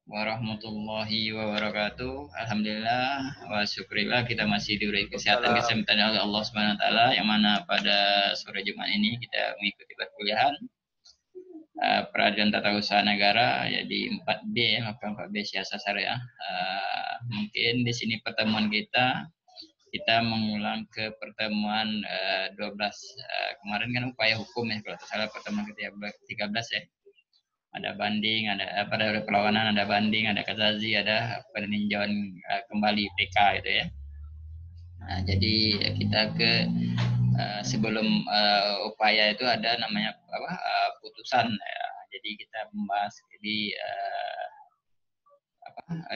warahmatullahi wabarakatuh. Alhamdulillah wa syukurillah kita masih diberi kesehatan Waalaikumsalam. kesempatan oleh Allah Subhanahu wa taala yang mana pada sore Jumat ini kita mengikuti perkuliahan peradilan tata usaha negara ya di 4B ya, 4B siasat syariah. Mungkin di sini pertemuan kita mengulang ke pertemuan 12 kemarin kan upaya hukum ya kalau tidak salah pertemuan ke-13 ya. Ada banding, ada pada perlawanan, ada banding, ada kasazi, ada peninjauan kembali PK itu ya. Nah, jadi kita ke sebelum upaya itu ada namanya apa putusan ya. Jadi kita membahas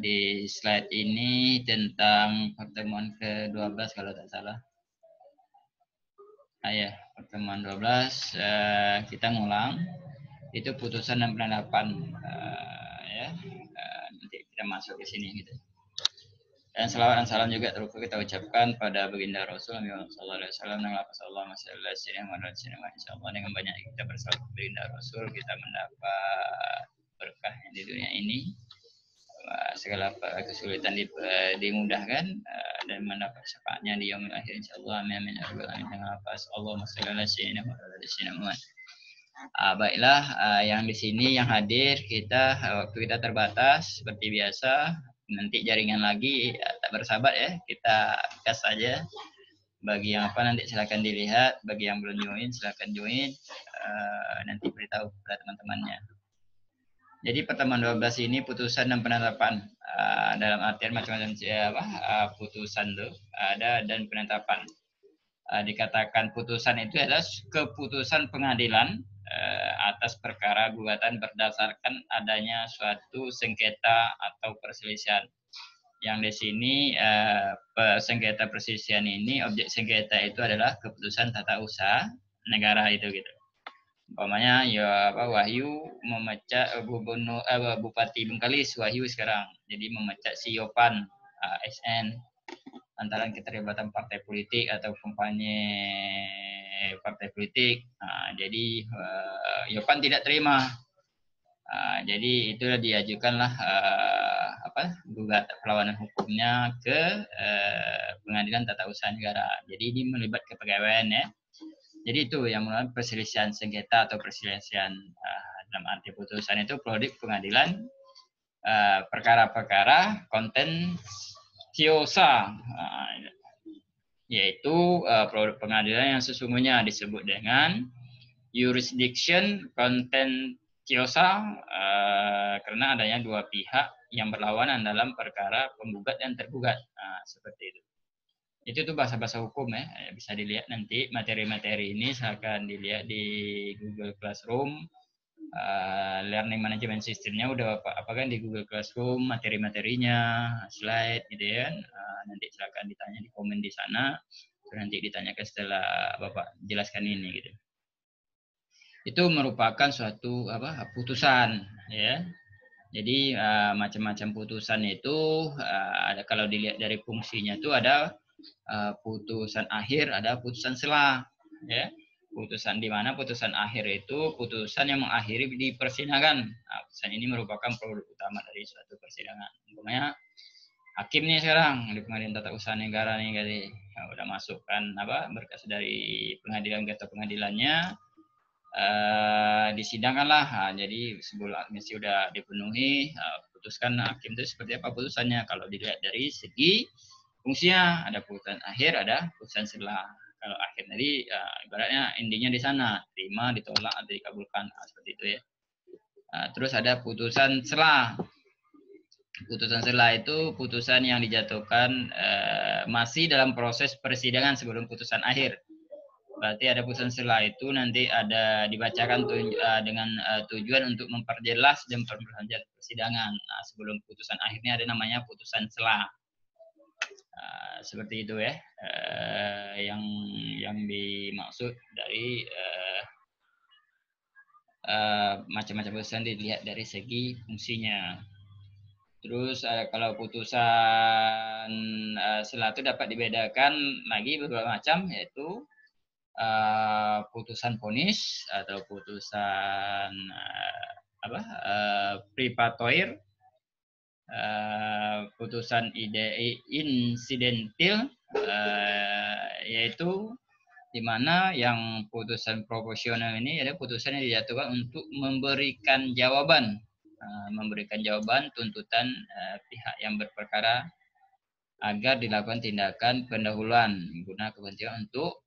di slide ini tentang pertemuan ke-12 kalau tak salah. Nah, ya, pertemuan 12 kita ngulang itu putusan dan penetapan ya. Nanti kita masuk ke sini gitu. Dan selawat dan salam juga terus kita ucapkan pada baginda Rasul sallallahu alaihi wasallam dengan lafaz Allahumma shalli ala sayyidina Muhammad insyaallah dengan banyak kita bersalawat kepada baginda Rasul kita mendapat berkah di dunia ini segala kesulitan dimudahkan dan mendapat syafaatnya di yaumil akhir insyaallah amin amin ya rabbal alamin dengan lafaz Allahumma shalli ala sayyidina Muhammad. Baiklah, yang di sini yang hadir kita waktu kita terbatas seperti biasa. Nanti jaringan lagi tak bersahabat ya, kita gas saja. Bagi yang apa nanti silakan dilihat, bagi yang belum join silakan join. Nanti beritahu kepada teman-temannya. Jadi pertemuan 12 ini putusan dan penetapan dalam artian macam-macam putusan tuh ada dan penetapan. Dikatakan putusan itu adalah keputusan pengadilan atas perkara gugatan berdasarkan adanya suatu sengketa atau perselisihan. Yang di sini sengketa perselisihan ini objek sengketa itu adalah keputusan tata usaha negara itu gitu. Umpamanya ya Wahyu memecat gubernur Bupati Bengkalis Wahyu sekarang. Jadi memecat si Yopan SN antara keterlibatan partai politik atau kampanye partai politik. Jadi Yopan tidak terima. Jadi itu diajukanlah gugatan perlawanan hukumnya ke pengadilan tata usaha negara. Jadi ini melibat kepegawaian ya. Jadi itu yang merupakan perselisihan sengketa atau perselisihan dalam arti putusan itu produk pengadilan perkara-perkara kontentiosa yaitu produk pengadilan yang sesungguhnya disebut dengan jurisdiction contentiosa karena adanya dua pihak yang berlawanan dalam perkara penggugat dan tergugat seperti itu. Itu tuh bahasa-bahasa hukum ya, bisa dilihat nanti materi-materi ini silahkan dilihat di Google Classroom. Learning management systemnya udah apa kan di Google Classroom materi-materinya slide gitu ya. Nanti silakan ditanya di komen di sana, nanti ditanyakan setelah Bapak jelaskan ini gitu. Itu merupakan suatu putusan ya. Jadi macam-macam putusan itu ada kalau dilihat dari fungsinya itu ada putusan akhir, ada putusan sela ya. Putusan di mana putusan akhir itu putusan yang mengakhiri di persidangan. Putusan ini merupakan produk utama dari suatu persidangan. Umpamanya hakim nih sekarang di pengadilan tata usaha negara nih kali udah masukkan berkas dari pengadilan atau pengadilannya disidangkanlah. Jadi sebelum admisi sudah dipenuhi, putuskan hakim itu seperti apa putusannya. Kalau dilihat dari segi fungsinya, ada putusan akhir, ada putusan sela. Kalau akhir tadi ibaratnya endingnya di sana, terima, ditolak, atau dikabulkan, seperti itu ya. Terus ada putusan sela. Putusan sela itu putusan yang dijatuhkan masih dalam proses persidangan sebelum putusan akhir. Berarti ada putusan sela itu nanti ada dibacakan dengan tujuan untuk memperjelas dan memperlanjut persidangan. Sebelum putusan akhirnya ada namanya putusan sela. Seperti itu ya yang dimaksud dari macam-macam putusan dilihat dari segi fungsinya. Terus kalau putusan sela itu dapat dibedakan lagi beberapa macam, yaitu putusan vonis atau putusan privatoir putusan insidentil, yaitu di mana yang putusan proporsional ini adalah putusan yang dijatuhkan untuk memberikan jawaban tuntutan pihak yang berperkara agar dilakukan tindakan pendahuluan guna kepentingan untuk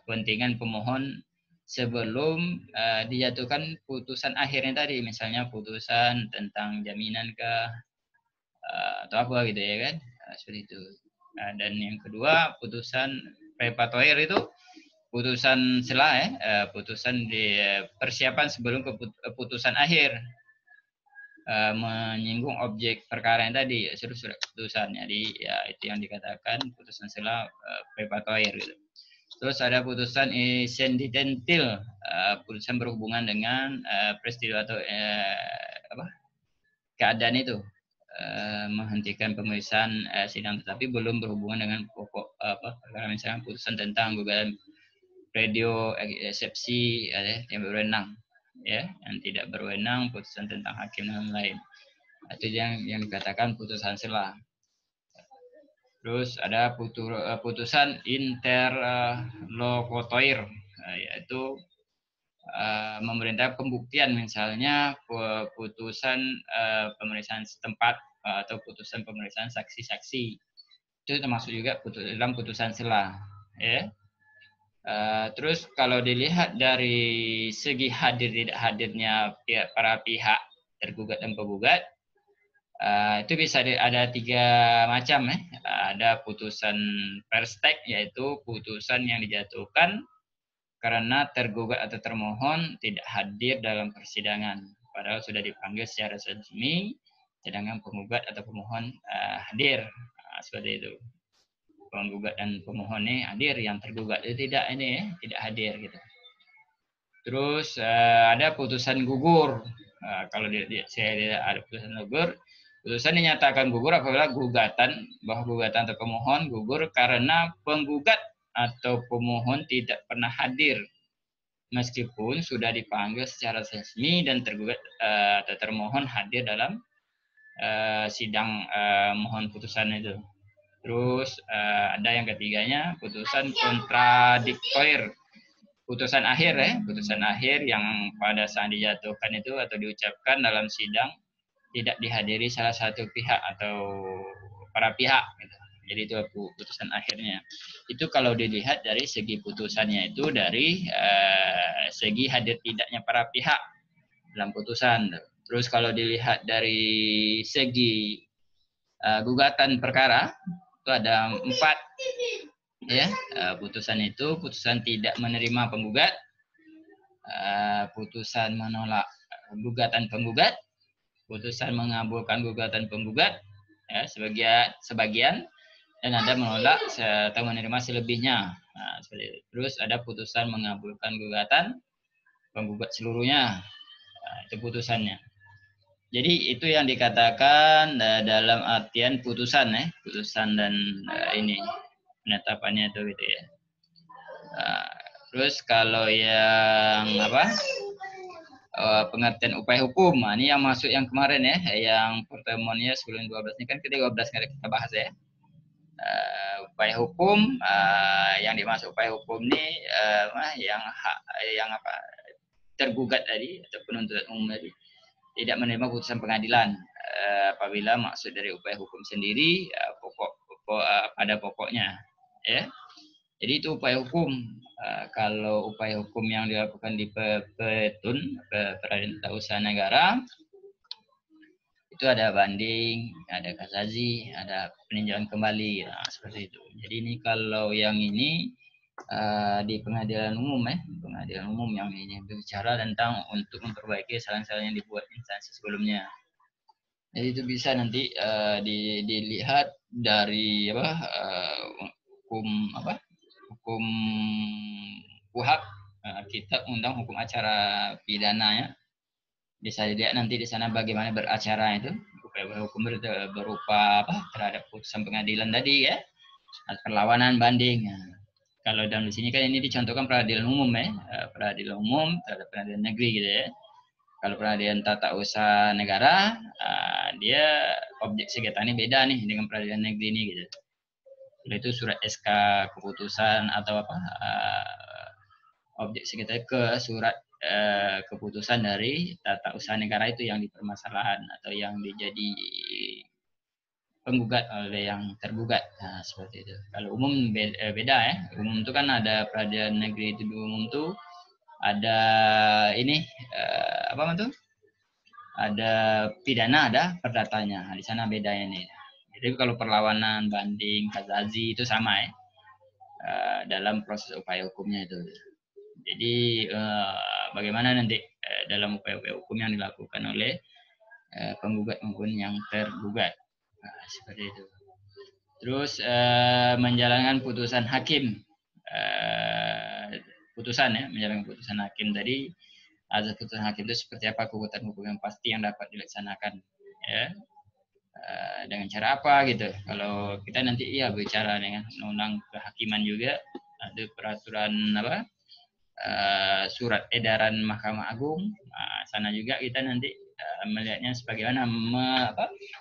kepentingan pemohon sebelum dijatuhkan putusan akhirnya tadi, misalnya putusan tentang jaminan ke atau apa gitu ya kan, seperti itu. Dan yang kedua, putusan prepatoir itu putusan sela, putusan di persiapan sebelum keputusan akhir, menyinggung objek perkara yang tadi, surat putusan. Jadi ya itu yang dikatakan putusan sela prepatoir gitu. Terus ada putusan insidentil, putusan berhubungan dengan peristiwa atau keadaan itu, menghentikan pemeriksaan sidang tetapi belum berhubungan dengan pokok perkara, misalnya putusan tentang gugatan predio eksepsi yang berwenang, ya, yang tidak berwenang, putusan tentang hakim dan lain. Itu yang dikatakan putusan sela. Terus ada putusan interlokutor, yaitu memerintah pembuktian, misalnya putusan pemeriksaan setempat atau putusan pemeriksaan saksi-saksi. Itu termasuk juga dalam putusan sela, ya. Terus kalau dilihat dari segi hadir tidak hadirnya para pihak tergugat dan penggugat, itu bisa ada 3 macam, ya. Ada putusan perstek, yaitu putusan yang dijatuhkan karena tergugat atau termohon tidak hadir dalam persidangan, padahal sudah dipanggil secara resmi, sedangkan penggugat atau pemohon hadir. Seperti itu. Penggugat dan pemohon ini hadir, yang tergugat itu tidak hadir gitu. Terus ada putusan gugur. Kalau saya ada putusan gugur, putusan dinyatakan gugur apabila gugatan atau pemohon gugur karena penggugat atau pemohon tidak pernah hadir meskipun sudah dipanggil secara resmi dan tergugat atau termohon hadir dalam sidang mohon putusan itu. Terus ada yang ketiganya, putusan kontradiktor, putusan akhir, putusan akhir yang pada saat dijatuhkan itu atau diucapkan dalam sidang tidak dihadiri salah satu pihak atau para pihak gitu. Jadi itu putusan akhirnya. Itu kalau dilihat dari segi putusannya itu dari segi hadir tidaknya para pihak dalam putusan. Terus kalau dilihat dari segi gugatan perkara, itu ada 4, ya. Putusan itu putusan tidak menerima penggugat, putusan menolak gugatan penggugat, putusan mengabulkan gugatan penggugat, ya, sebagian, dan ada menolak atau menerima selebihnya. Terus ada putusan mengabulkan gugatan penggugat seluruhnya. Itu putusannya. Jadi itu yang dikatakan dalam artian putusan, putusan dan ini penetapannya itu gitu ya. Terus kalau yang pengertian upaya hukum, ini yang masuk yang kemarin ya, yang pertemuannya sebelum 12 ini kan ke-13 kita bahas ya. Upaya hukum, yang dimaksud upaya hukum ini yang tergugat tadi atau penuntut umum tadi tidak menerima putusan pengadilan apabila maksud dari upaya hukum sendiri pada pokoknya, ya. Jadi itu upaya hukum. Kalau upaya hukum yang dilakukan di Petun, Peradilan Tata Usaha Negara, itu ada banding, ada kasasi, ada peninjauan kembali, seperti itu. Jadi ini kalau yang ini di pengadilan umum, pengadilan umum yang ini berbicara tentang untuk memperbaiki kesalahan-kesalahan yang dibuat instansi sebelumnya. Jadi itu bisa nanti dilihat dari hukum KUHP, kitab undang hukum acara pidana ya. Bisa dilihat nanti di sana bagaimana beracara itu, upaya hukum berupa terhadap putusan pengadilan tadi ya, perlawanan, banding. Kalau dalam di sini kan ini dicontohkan peradilan umum peradilan umum terhadap peradilan negeri gitu ya. Kalau peradilan tata usaha negara dia objek sengketanya beda nih dengan peradilan negeri ini gitu. Itu surat SK keputusan atau apa objek sengketa ke surat keputusan dari tata usaha negara itu yang dipermasalahan atau yang dijadi penggugat oleh yang tergugat. Nah, seperti itu. Kalau umum beda ya. Umum itu kan ada peradilan negeri itu umum tuh ada ini apa itu? Ada pidana, ada perdatanya. Nah, di sana bedanya nih. Jadi kalau perlawanan, banding, kasazi itu sama ya. Dalam proses upaya hukumnya itu. Jadi bagaimana nanti dalam upaya-upaya hukum yang dilakukan oleh penggugat maupun yang tergugat. Nah, seperti itu. Terus menjalankan putusan hakim. Putusan ya, menjalankan putusan hakim tadi. Azas putusan hakim itu seperti apa kekuatan hukum yang pasti yang dapat dilaksanakan. Ya. Dengan cara apa gitu. Kalau kita nanti bicara dengan undang-undang kehakiman juga. Ada peraturan apa? Surat edaran Mahkamah Agung. Sana juga kita nanti melihatnya sebagaimana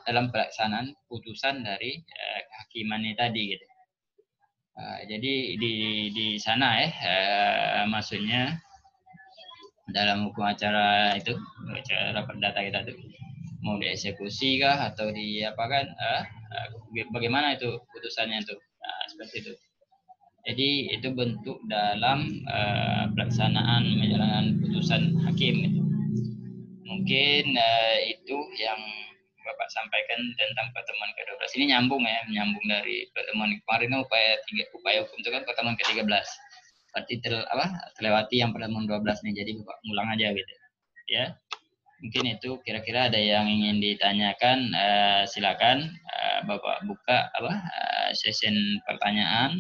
dalam pelaksanaan putusan dari kehakiman ini tadi gitu. Jadi di sana maksudnya dalam hukum acara itu acara perdata kita tuh mau dieksekusi kah atau di apa kan bagaimana itu putusannya itu seperti itu. Jadi itu bentuk dalam pelaksanaan menjalankan putusan hakim gitu. Mungkin itu yang Bapak sampaikan tentang pertemuan ke-12 ini nyambung menyambung dari pertemuan kemarin upaya hukum itu kan pertemuan ke-13. Berarti terlewati yang pertemuan 12 nih, jadi Bapak ngulang aja gitu. Ya. Mungkin itu kira-kira ada yang ingin ditanyakan, silakan Bapak buka session pertanyaan.